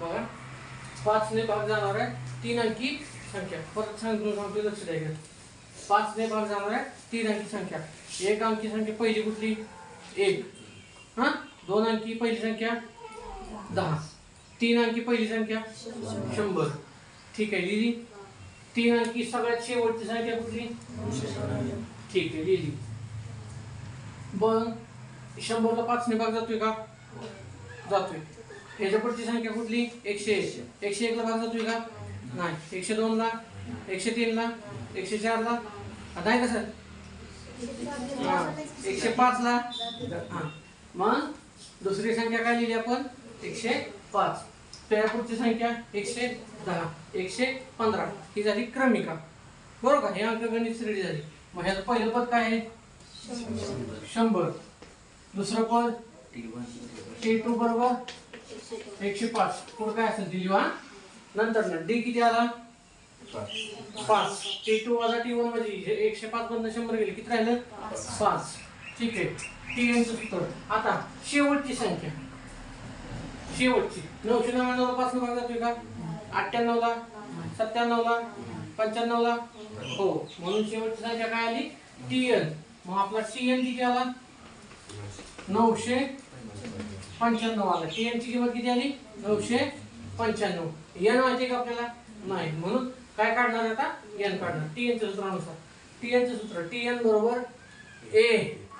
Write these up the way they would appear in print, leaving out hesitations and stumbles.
बघा 5 ने भाग जाणार आहे 3 अंकी संख्या. परत सांगतो लक्ष द्यायचं. 5 ने भाग जाणार आहे 3 अंकी संख्या. 1 अंकी संख्या पहिली कुठली 1 हा. 2 अंकी पहिली संख्या 10. 3 अंकी पहिली संख्या 100. ठीक आहे लिहिली. 3 अंकी सगळ्यात शेवटची संख्या कुठली ठीक आहे लिहिली. पण 100ला 5 ने भाग जातोय का जातोय. ह्याच्या पुढची संख्या कुठली 101. 101 ला भाग जातोय का नाही. 102 ला 103 ला 104 ला नाही का सर 105 ला हा. मग दुसरी संख्या काय लिहिली आपण 105. त्या पुढची संख्या 110 115 ही झाली क्रमिका बरोबर का. हे अंकगणित श्रेणी झाली. मग ह्याचं पहिलं पद काय आहे 100. दुसरं पद T2 बरोबर 105. पुढे काय असेल ती लिहा. नंतर ना D किती आला 5. T2 वजा T1 म्हणजे 105 मधून 100 गेले किती राहिलं 5. ठीक आहे. TN चं सूत्र. आता शेवटची संख्या शेवटची 999 ला 5 ने भाग जातोय का 98 ला 97 ला 95 ला हो. म्हणून शेवटची संख्या काय आली TN. मग आपला TN किती आला 995 आला. TN ची किंमत किती आली 995. n माहिती का आपल्याला नाही. म्हणून काय काढणार आता n काढणार. TN च्या सूत्रानुसार. TN चे सूत्र TN बरोबर a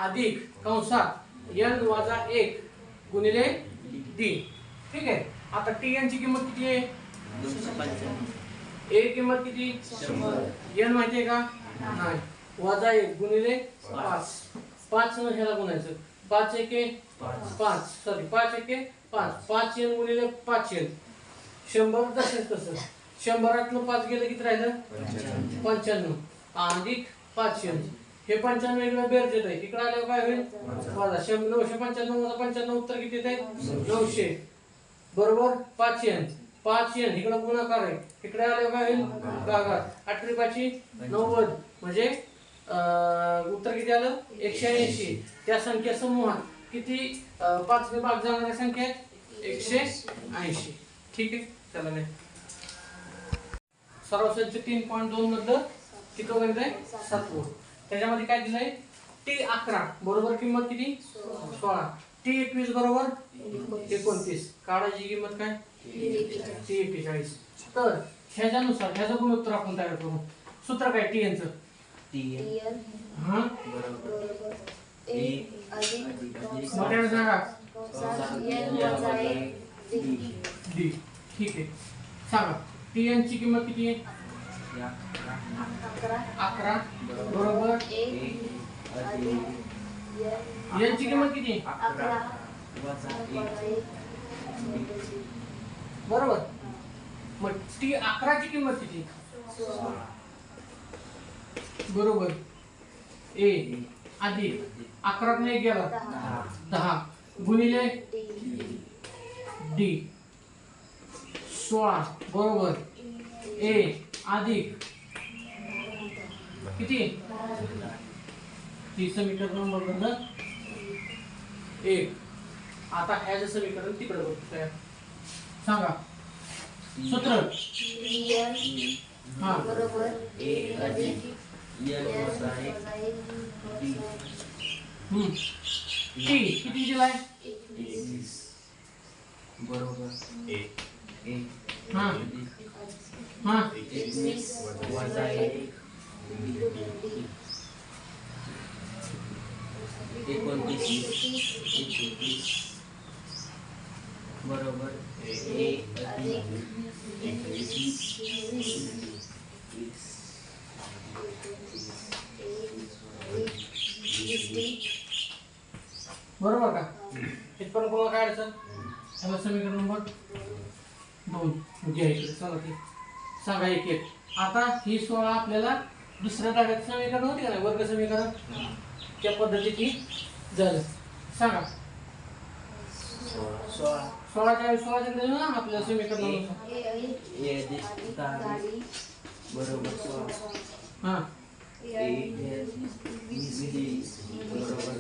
अधिक कंसात n वजा 1 गुणिले d. ठीक आहे. आता TN ची किंमत किती आहे 295. a किंमत किती 100. n माहिती आहे का नाही. वजा 1 गुणिले 5. 5 न ह्याला गुणायचं 5 एके 5 सॉरी 5 एके 5. 5 n गुणिले 5 n 100 तसेच तसं. 100 5 गेलं किती राहिलं 95 अधिक 5 n. हे 95 इकडे बेरजेत आहे. इकडे आल्यावर काय होईल वजा 995 वजा 95 उत्तर किती येते 900 बरोबर 5 n. 5 n इकडे गुणाकार आहे. इकडे आल्यावर काय होईल भागाकार. 8 5 90 म्हणजे उत्तर किती आलं 180. त्या संख्या समूहात किती 5 ने भाग जाणाऱ्या संख्या 180. ठीक आहे. चला नाही सरासरीचे 3.2 मधलं किती गणित आहे 7. त्याच्यामध्ये काय दिलंय T11 बरोबर किंमत किती 16. T21 बरोबर 29. काढायची किंमत काय T41. तर ह्याच्यानुसार ह्याचं गुणोत्तर आपण तयार करू. सूत्र काय TN चं TN हा बरोबर a अधिक मोठ्याने सांगा n वजा 1 d. ठीक आहे. सांगा TN ची किंमत किती आहे 11 बरोबर a अधिक n ची किंमत किती 11 वजा 1 बरोबर. मग T11 ची किंमत किती बरोबर a अधिक 11 ने गेला 10 गुणिले d 16 बरोबर a अधिक किती ती समीकरण नंबर बघा 1. आता ह्याचं समीकरण तिकडे बघतोय. सांगा सूत्र हा बरोबर a अधिक n वजा 1 t किती दिलाय 21 बरोबर a हा हा 21 वजा 1 29 बरोबर a अधिक 21 बरोबर का. इथपर्यंत कोणाला काय अडचण ह्याला समीकरण नंबर 2 घ्या इकडे. चला ते सांगा 1 1. आता ही 16 आपल्याला दुसऱ्या धाग्यात समीकरण होती का नाही वर्ग समीकरण त्या पद्धतीची झालं. सांगा 16 च्या ना आपल्या समीकरण बरोबर 16 हा बरोबर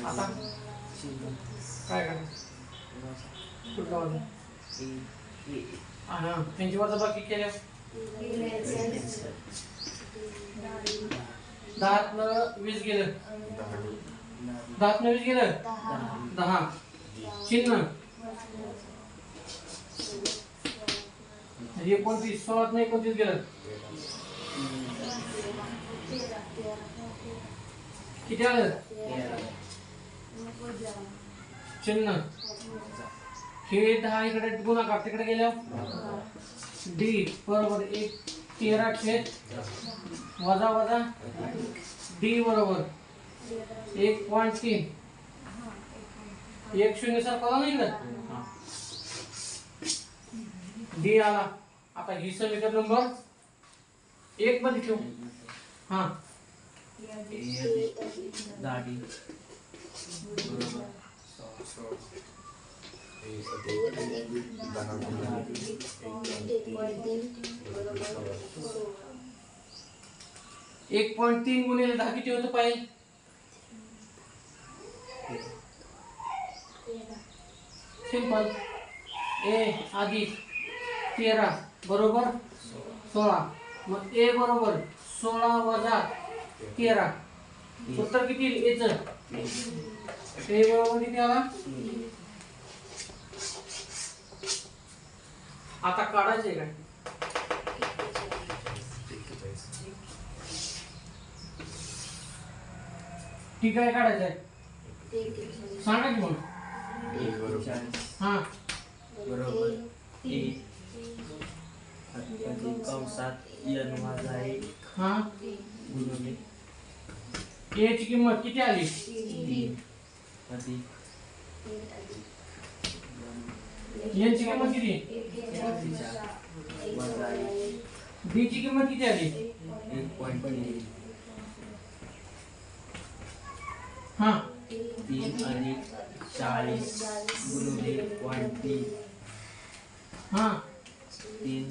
आता काय करायचं कुठला वजा हा त्यांची वजाबाकी केल्यास 10 गेलं 10 गेलं 10 चिन्ह 29 16 नाही 29 गेलं किती आलं चिन्ह हे 10 इकडे गुणाकार तिकडे गेल्यावर डी बरोबर 13 छेद वजा वजा डी बरोबर 1.3 एक शून्य सारखा नाही इकडे डी आला आता ही समीकरण नंबर 1 मध्ये ठेवू हा दाढी एक 1.3 गुणिले 10 किती होतं पाहिजे सिंपल ए अधिक 13 बरोबर 16 मग ए बरोबर 16 वजा 13 उत्तर किती येईल एच ए बरोबर किती आला आता काढायचे काय ठीक आहे काढायचं आहे सांगा की मग हा बरोबर ए कंसात n वजा 1 हा गुणिले ए ची किंमत किती आली 3 अधिक n ची किंमत किती वजा 1 b ची किंमत किती आली 1.3 हा 3 अधिक 40 गुणिले 1.3 हा 3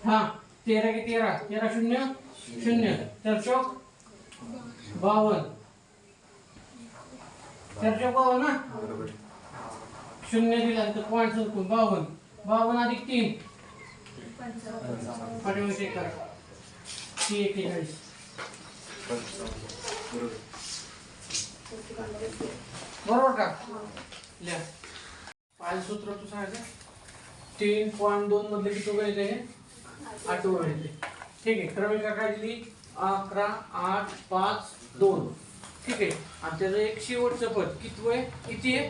हा 13 के 13 13 शून्य शून्य 4 चौक 52 4 चौक 52 ना शून्य दिला तर पॉईंट सरकून 52 52 अधिक 3 पाठीमागे चेक करा 41 बरोबर का लिहा पाहिलं सूत्र तू सांगायचं 3.2 मधले किती गणित आहे 8 गणित आहे ठीक आहे क्रमिका काय दिली 11 8 5 2 ठीक आहे आणि त्याचं एक शेवटचं पद किती आहे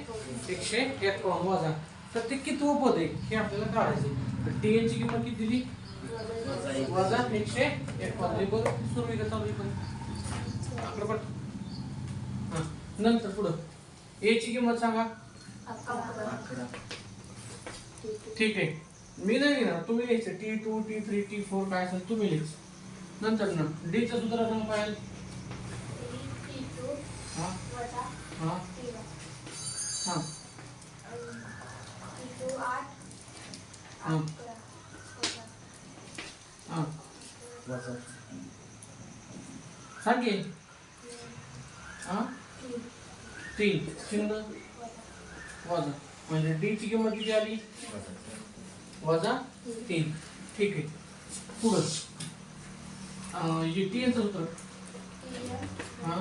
151 वजा तर ते कितवं पद आहे हे आपल्याला काढायचं तर टी ची किंमत किती दिली वजा 151 बरोबर सुरू आहे का चालू पण आकडपट हां नंतर पुढं ए ची किंमत सांगा 11 ठीक आहे मी नाही लिहिणार तुम्ही लिहायचं T2 T3 T4 काय असेल तुम्ही लिहायचं नंतर ना डी चं सूत्र आपण पाहिलं हां हां हां हां हां वजा सांगे हां 3 चिन्ह वजा म्हणजे डी ची किंमत किती आली वजा 3 ठीक आहे पुढं टी यांचं सूत्र हां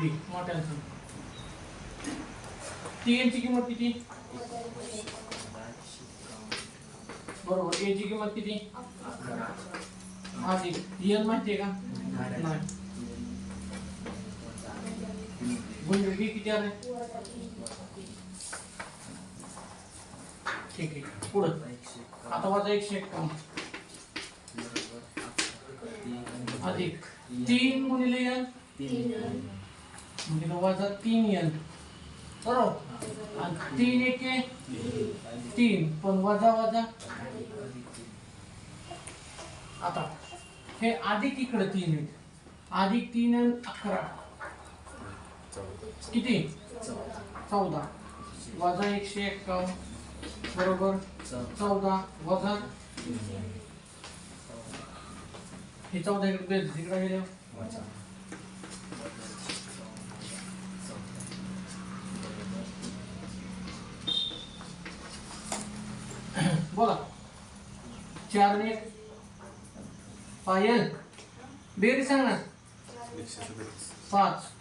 डी मोठ्यानं सांग टी यांची किंमत किती बरोबर ए ची किंमत किती 11 अधिक एन माहिती आहे का नाही गुणिले बी किती आले ठीक आहे पुढं आता वजा 151 अधिक 3 गुणिले एन म्हणजे वजा 3n बरोबर आणि 3 एके 3 पण वजा वजा आता हे अधिक इकडे 3 आहेत अधिक 3 आणि 11 किती 14 वजा 151 बरोबर 14 वजा हे 14 इकडे बेस इकडे गेले वजा बोला 4 ने पायल बेरी सांग ना 5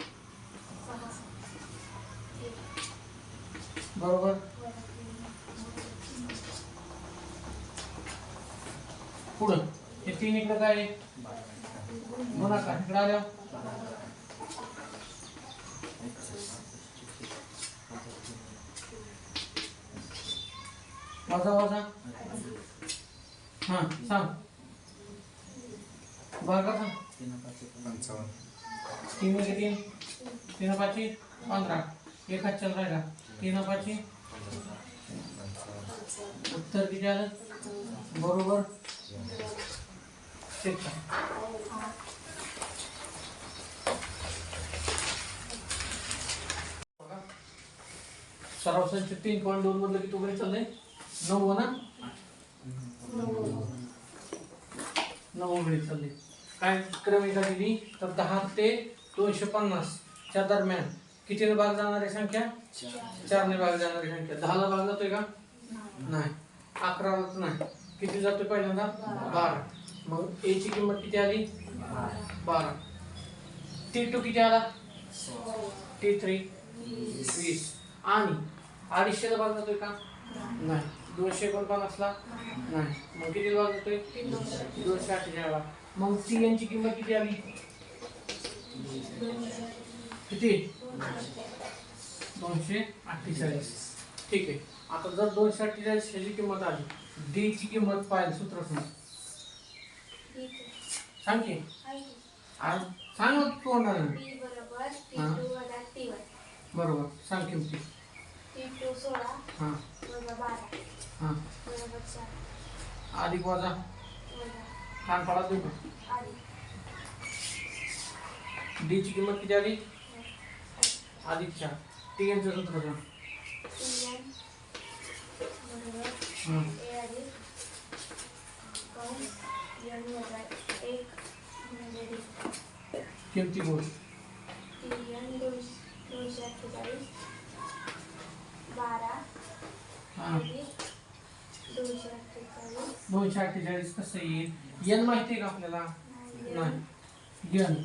बरोबर पुढं हे 3 इकडे काय आहे गुणाकार इकडे आल्या वजा वजा हां सांग भागा सांग 3 × 3 3 × 5 15 एक हात चल राहिला 3 × 5 उत्तर किती आलं बरोबर चेक करा सराव संच 3.2 मधलं किती वगैरे चाललंय 9 ना 9 वगैरे चालले काय क्रमिका दिली तर 10 ते 250 च्या दरम्यान कितीने भाग जाणारी संख्या 4 ने भाग जाणारी संख्या 10 ला भाग जातोय का नाही 11 ला नाही किती जातोय पहिल्यांदा 12 मग a ची किंमत किती आली 12 t2 किती आला t3 20 आणि 250 ला भाग जातोय का नाही 249 ला नाही मग किती भाग जातोय 248 ला मग tn ची किंमत किती आली किती 248 ठीक आहे आता जर 248 ह्याची किंमत आली d ची किंमत पाहिजे सूत्र सांग की सांग तोंडाने बरोबर सांग किंमती हां हां अधिक वजा कान पाडा देऊ का d ची किंमत किती आली अधिक 4 tn चं सूत्र सांग किमती बोल 248 कसं येईल n माहिती आहे का आपल्याला नाही n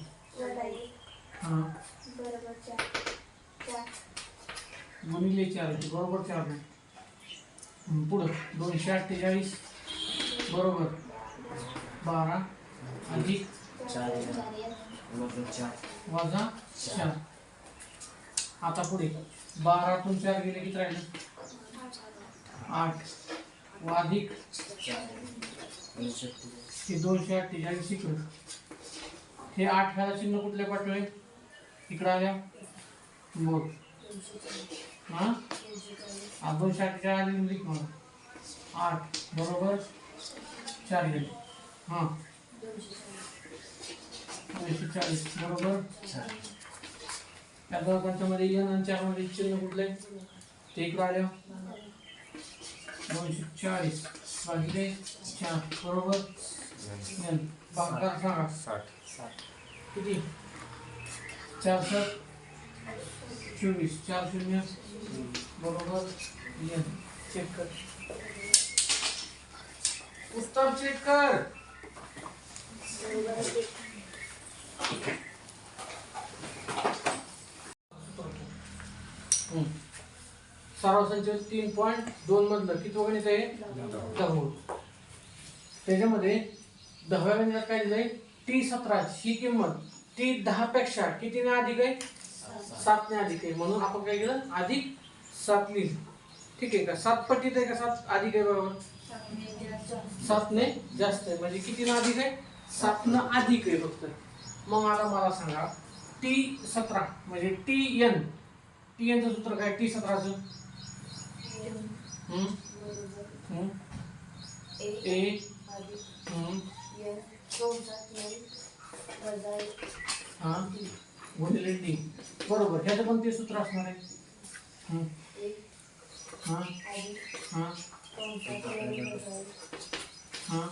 हां गुणिले 4 बरोबर 4 नाही पुढं 248 बरोबर 12 अधिक 4 वजा 4 आता पुढे 12 तून 4 गेले किती राहिले 8 व अधिक हे 248 इकडं हे 8 ह्याला चिन्ह कुठले पाठवले इकडे आल्या बोल हां 248 आली लिख मला 8 बरोबर 4 गेले हां 240 बरोबर 4 त्या दोघांच्या मध्ये n आणि 4 मध्ये चिन्ह कुठले ते इकडे आल्या 240 भागिले 4 बरोबर n भागाकार सांगा 60 किती 4 7 24 4 0 बरोबर n चेक कर उत्तर चेक कर सराव संच 3.2 मधलं किती गणित आहे 10 त्याच्यामध्ये 10व्या गणितात काय दिलंय t17 ही किंमत t10 पेक्षा कितीने अधिक आहे 7 ने अधिक आहे म्हणून आपण काय केलं अधिक 7 लिहिलं ठीक आहे का 7 पटीत आहे का 7 अधिक आहे बरोबर 7 ने जास्त आहे म्हणजे कितीने अधिक आहे 7 ने अधिक आहे फक्त मग आता मला सांगा t17 म्हणजे tn चं सूत्र काय t17 चं a हां गुणिले d बरोबर ह्याचं पण ते सूत्र असणार आहे हां हां हां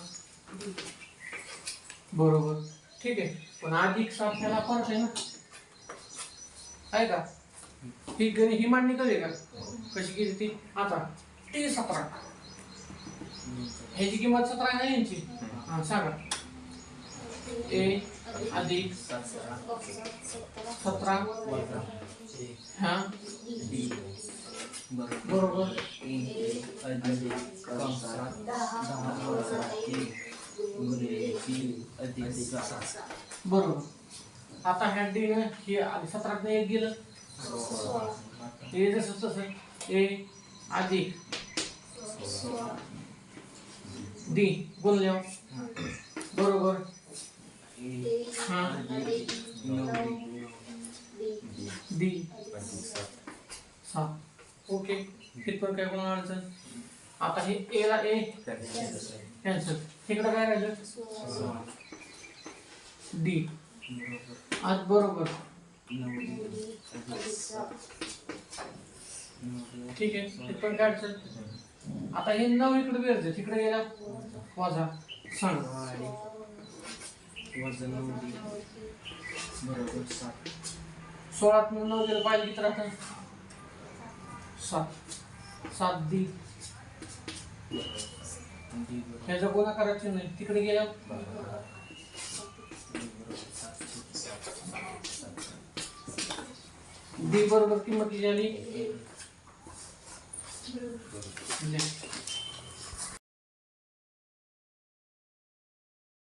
बरोबर. ठीक आहे, पण अधिक 7 ह्याला परत आहे ना, आहे का? ही मांडणी कधी का कशी केली ती? आता ती 17 ह्याची किंमत 17 आहे ना यांची. हा सांगा. ए अधिक 17 हा बी बरोबर. ए अधिक कंसात 10 वजा 1 गुणिले बी अधिक 7. बरोबर. आता ह्या डी न ही 17 ने 1 गेलं, हे जसं तसं ए अधिक डी गुणल्यावर बरोबर. हा डी 7. ओके, इथपर्यंत काय कोणाला अडचण? आता हे ए ला ए कॅन्सल, इकडं काय राहिलं? डी आज बरोबर. ठीक आहे, इथपर्यंत काय अडचण? आता हे 9 इकडे बेरजे, तिकडे गेला वजा. सांग. वजा 9 बरोबर 7. 16 तून 9 गेलं पाहिजे किती राहतं? 7. 7 डी ह्याचा गुणाकाराचे नाही, तिकडे गेला डी बरोबर किंमत किती झाली?